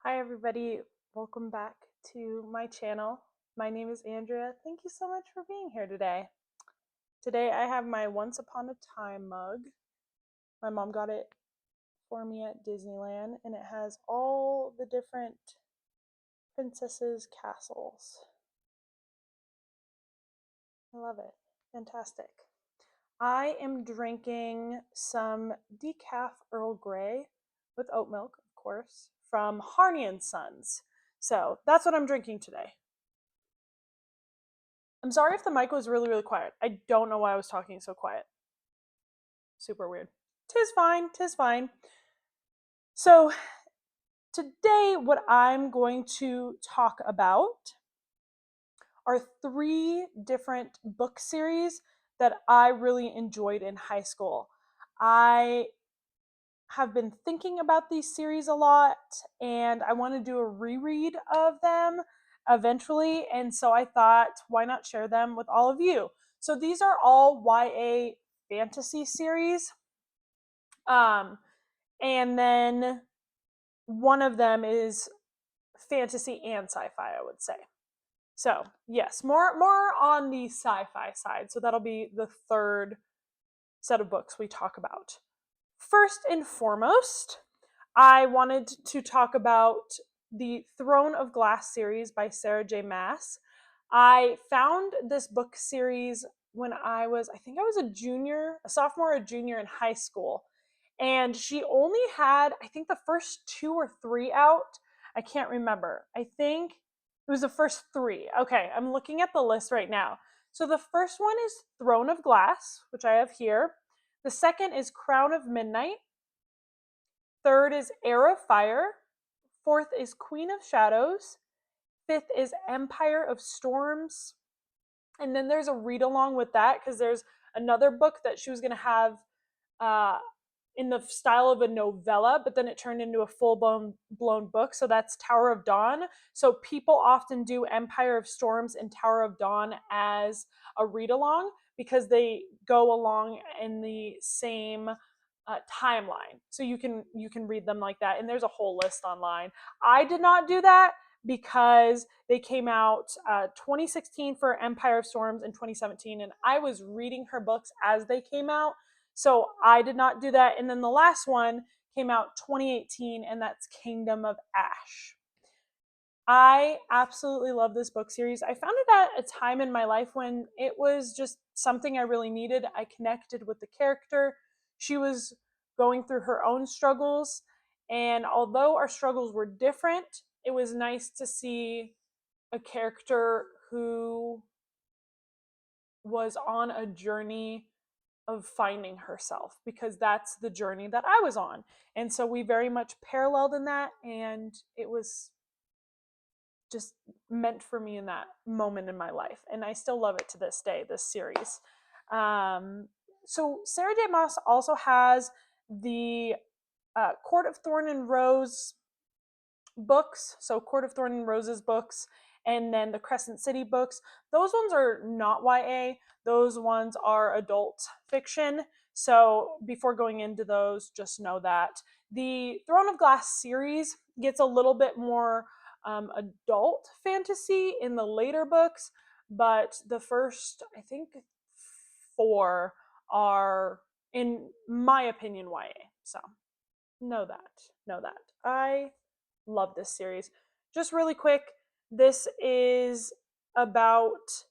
Hi everybody, welcome back to my channel. My name is Andrea. Thank you so much for being here today. Today I have my Once Upon a Time mug. My mom got it for me at Disneyland and it has all the different princesses' castles. I love it. Fantastic. I am drinking some decaf Earl Grey with oat milk, of course, from Harney and Sons. So that's what I'm drinking today. I'm sorry if the mic was really, really quiet. I don't know why I was talking so quiet. Super weird. Tis fine, tis fine. So, today, what I'm going to talk about are three different book series that I really enjoyed in high school. I have been thinking about these series a lot and I want to do a reread of them eventually. And so I thought, why not share them with all of you? So these are all YA fantasy series. Um, and then one of them is fantasy and sci-fi, I would say. So yes, more on the sci-fi side. So that'll be the third set of books we talk about. First and foremost, I wanted to talk about the Throne of Glass series by Sarah J. Maas. I found this book series when I think I was a sophomore or junior in high school. And she only had, I think, the first two or three out. I can't remember. I think it was the first three. Okay, I'm looking at the list right now. So the first one is Throne of Glass, which I have here. The second is Crown of Midnight. Third is Heir of Fire. Fourth is Queen of Shadows. Fifth is Empire of Storms. And then there's a read along with that because there's another book that she was going to have uh, in the style of a novella, but then it turned into a full blown book. So that's Tower of Dawn. So people often do Empire of Storms and Tower of Dawn as a read along because they go along in the same timeline. So you can read them like that, and there's a whole list online. I did not do that because they came out 2016 for Empire of Storms and 2017, and I was reading her books as they came out. So I did not do that. And then the last one came out 2018, and that's Kingdom of Ash. I absolutely love this book series. I found it at a time in my life when it was just something I really needed. I connected with the character. She was going through her own struggles. And although our struggles were different, it was nice to see a character who was on a journey of finding herself because that's the journey that I was on. And so we very much paralleled in that, and it was just meant for me in that moment in my life. And I still love it to this day, this series. So Sarah J. Maas also has the Court of Thorn and Rose books. So Court of Thorn and Roses books, and then the Crescent City books. Those ones are not YA. Those ones are adult fiction. So before going into those, just know that the Throne of Glass series gets a little bit more adult fantasy in the later books, but the first, I think, four are, in my opinion, YA. So know that. Know that. I love this series. Just really quick, this is about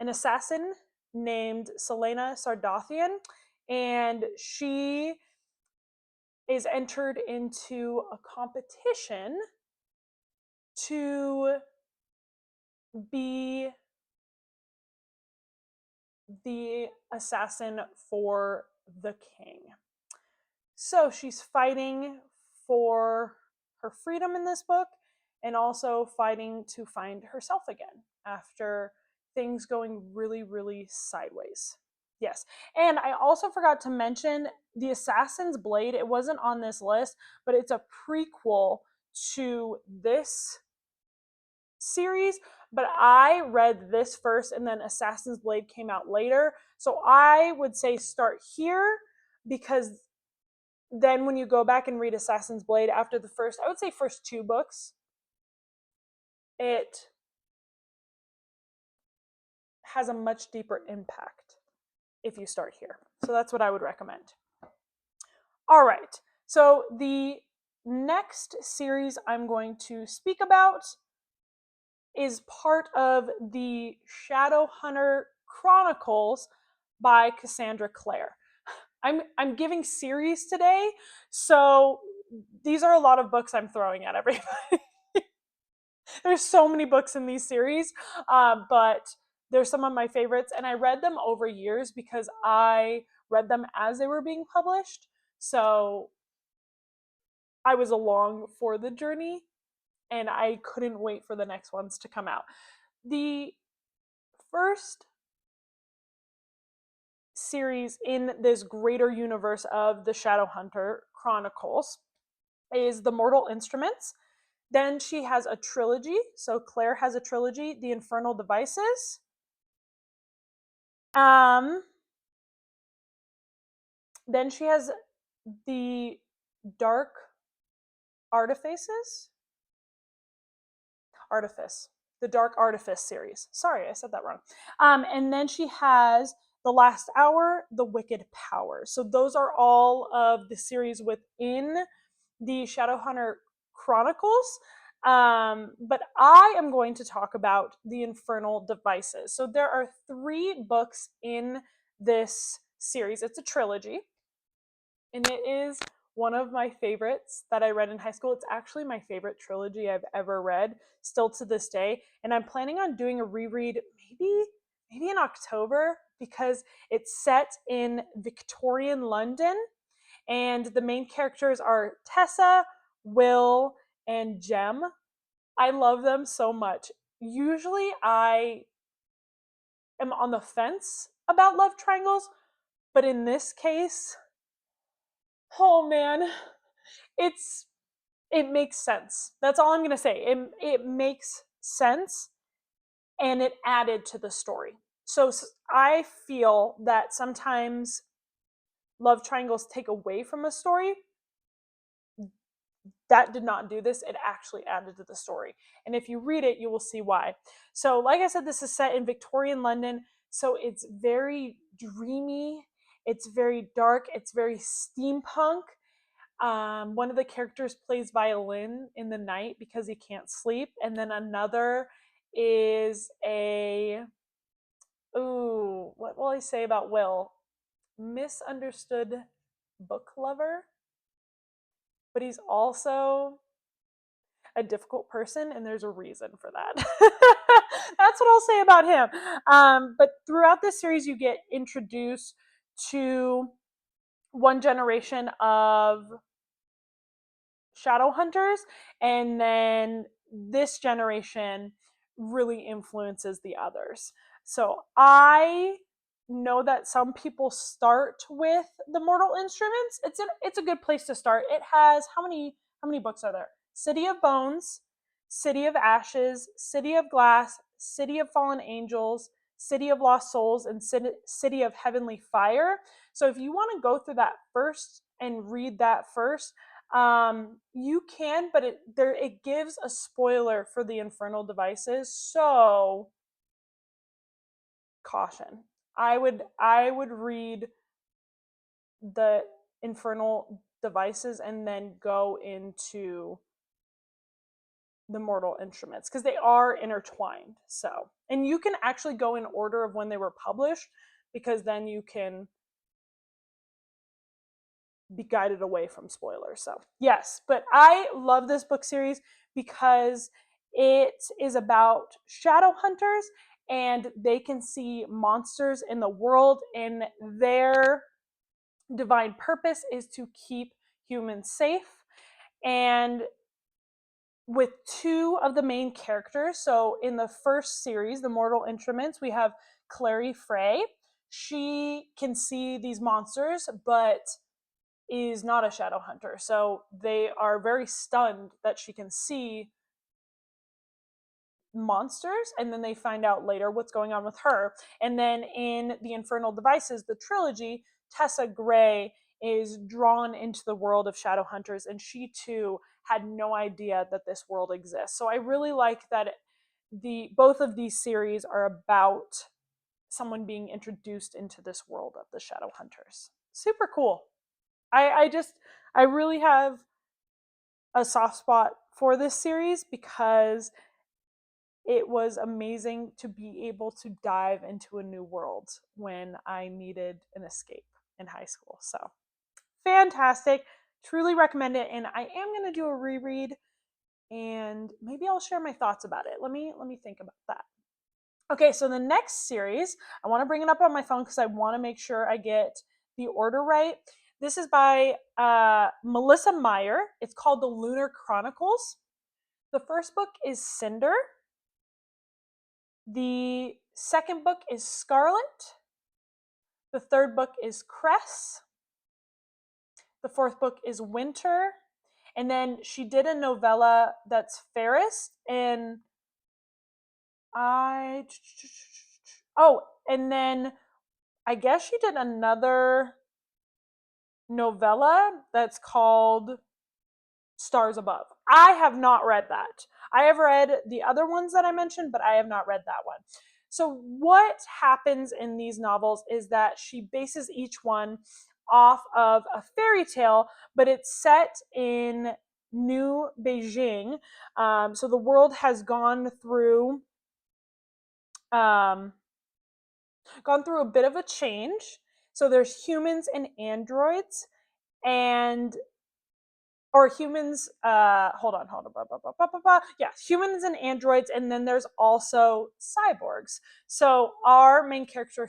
an assassin named Selena Sardathian, and she is entered into a competition to be the assassin for the king. So she's fighting for her freedom in this book and also fighting to find herself again after things going really, really sideways. Yes. And I also forgot to mention the Assassin's Blade. It wasn't on this list, but it's a prequel to this series. But I read this first and then Assassin's Blade came out later. So I would say start here because then when you go back and read Assassin's Blade after the first, I would say first 2 books, it has a much deeper impact if you start here. So that's what I would recommend. All right. So the next series I'm going to speak about is part of the Shadowhunter Chronicles by Cassandra Clare. I'm giving series today, so these are a lot of books I'm throwing at everybody. There's so many books in these series, but they're some of my favorites, and I read them over years because I read them as they were being published. So I was along for the journey, and I couldn't wait for the next ones to come out. The first series in this greater universe of the Shadowhunter Chronicles is The Mortal Instruments. Then she has a trilogy. So Claire has a trilogy, The Infernal Devices. Then she has the Dark Artifices. Artifice. The Dark Artifice series. Sorry, I said that wrong. And then she has The Last Hour, The Wicked Powers. So those are all of the series within the Shadowhunter Chronicles. But I am going to talk about the Infernal Devices. So there are 3 books in this series. It's a trilogy, and it is one of my favorites that I read in high school. It's actually my favorite trilogy I've ever read, still to this day. And I'm planning on doing a reread maybe in October, because it's set in Victorian London, and the main characters are Tessa, Will, and Jem. I love them so much. Usually I am on the fence about love triangles, but in this case, oh man, it makes sense. That's all I'm going to say. It makes sense, and it added to the story. So I feel that sometimes love triangles take away from a story. That did not do this. It actually added to the story. And if you read it, you will see why. So, like I said, this is set in Victorian London. So it's very dreamy. It's very dark. It's very steampunk. One of the characters plays violin in the night because he can't sleep. And then another is what will I say about Will? Misunderstood book lover, but he's also a difficult person, and there's a reason for that. That's what I'll say about him. But throughout this series, you get introduced to one generation of shadow hunters, and then this generation really influences the others. So I know that some people start with the Mortal Instruments. It's a good place to start. It has how many books are there? City of Bones, City of Ashes, City of Glass, City of Fallen Angels, City of Lost Souls, and City of Heavenly Fire. So if you want to go through that first and read that first, you can, but it gives a spoiler for the Infernal Devices, so caution. I would read the Infernal Devices and then go into the Mortal Instruments, because they are intertwined. So, and you can actually go in order of when they were published, because then you can be guided away from spoilers. So, yes, but I love this book series because it is about shadow hunters, and they can see monsters in the world, and their divine purpose is to keep humans safe. And with 2 of the main characters, so in the first series, The Mortal Instruments, we have Clary Frey. She can see these monsters, but is not a shadow hunter. So they are very stunned that she can see monsters, and then they find out later what's going on with her. And then in the Infernal Devices, the trilogy, Tessa Gray is drawn into the world of Shadowhunters, and she too had no idea that this world exists. So I really like that both of these series are about someone being introduced into this world of the Shadowhunters. Super cool. I really have a soft spot for this series because it was amazing to be able to dive into a new world when I needed an escape in high school. So fantastic. Truly recommend it. And I am going to do a reread and maybe I'll share my thoughts about it. Let me think about that. Okay, so the next series, I want to bring it up on my phone because I want to make sure I get the order right. This is by Melissa Meyer. It's called The Lunar Chronicles. The first book is Cinder. The second book is Scarlet. The third book is Cress. The fourth book is Winter. And then she did a novella that's Fairest. And and then I guess she did another novella that's called Stars Above. I have not read that. I have read the other ones that I mentioned, but I have not read that one. So, what happens in these novels is that she bases each one off of a fairy tale, but it's set in New Beijing. So, the world has um, gone through a bit of a change. So, there's humans and androids, and or humans yeah, humans and androids, and then there's also cyborgs. So our main character,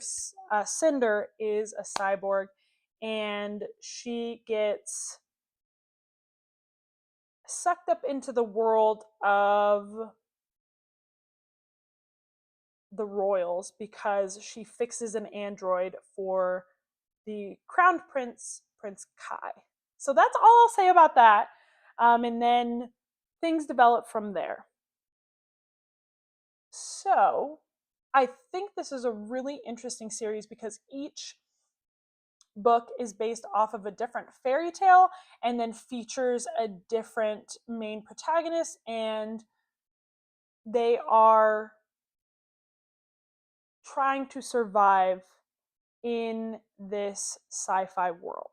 Cinder, is a cyborg, and she gets sucked up into the world of the royals because she fixes an android for the crowned prince, Prince Kai. So that's all I'll say about that. And then things develop from there. So I think this is a really interesting series because each book is based off of a different fairy tale and then features a different main protagonist, and they are trying to survive in this sci-fi world.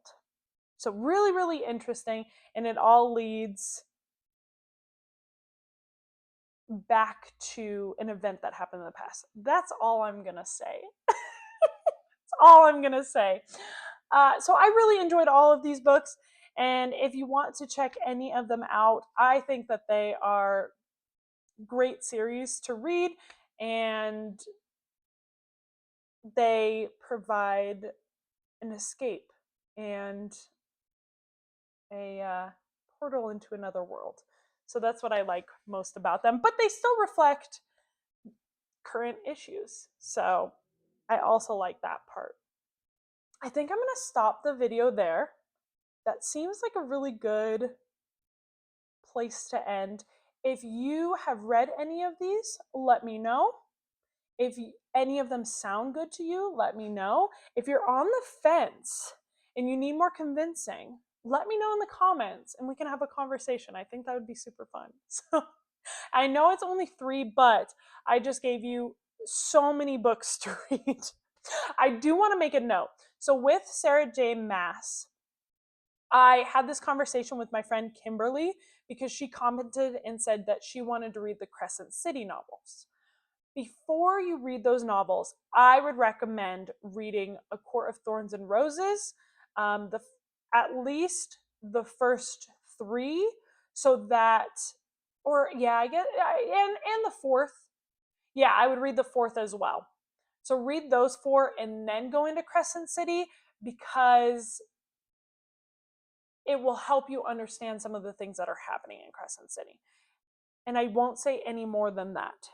So really, really interesting, and it all leads back to an event that happened in the past. That's all I'm gonna say. That's all I'm gonna say. So I really enjoyed all of these books, and if you want to check any of them out, I think that they are great series to read, and they provide an escape and a portal into another world. So that's what I like most about them, but they still reflect current issues. So I also like that part. I think I'm going to stop the video there. That seems like a really good place to end. If you have read any of these, let me know. If any of them sound good to you, let me know. If you're on the fence and you need more convincing, let me know in the comments and we can have a conversation. I think that would be super fun. So I know it's only 3, but I just gave you so many books to read. I do want to make a note. So with Sarah J. Maas, I had this conversation with my friend Kimberly because she commented and said that she wanted to read the Crescent City novels. Before you read those novels, I would recommend reading A Court of Thorns and Roses, at least the first 3, so that, or yeah, I get, and the fourth. Yeah, I would read the fourth as well. So read those 4 and then go into Crescent City because it will help you understand some of the things that are happening in Crescent City. And I won't say any more than that.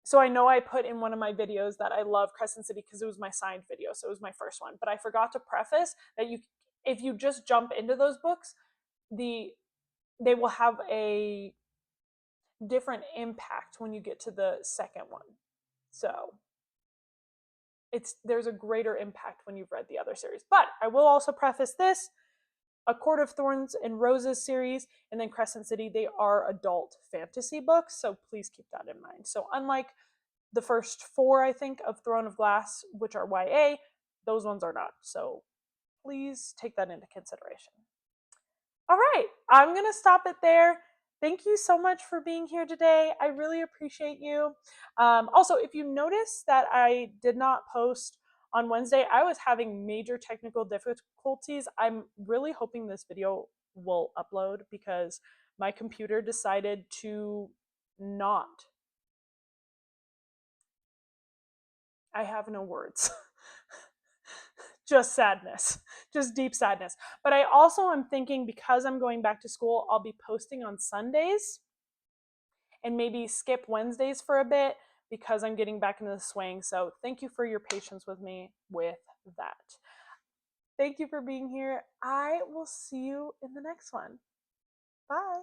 So I know I put in one of my videos that I love Crescent City because it was my signed video, so it was my first one. But I forgot to preface that if you just jump into those books, they will have a different impact when you get to the second one. So there's a greater impact when you've read the other series. But I will also preface this: A Court of Thorns and Roses series, and then Crescent City, they are adult fantasy books, so please keep that in mind. So unlike the first four, I think, of Throne of Glass, which are YA, those ones are not. So please take that into consideration. All right, I'm going to stop it there. Thank you so much for being here today. I really appreciate you. Also, if you notice that I did not post on Wednesday, I was having major technical difficulties. I'm really hoping this video will upload because my computer decided to not. I have no words. Just sadness, just deep sadness. But I also am thinking, because I'm going back to school, I'll be posting on Sundays and maybe skip Wednesdays for a bit because I'm getting back into the swing. So thank you for your patience with me with that. Thank you for being here. I will see you in the next one. Bye.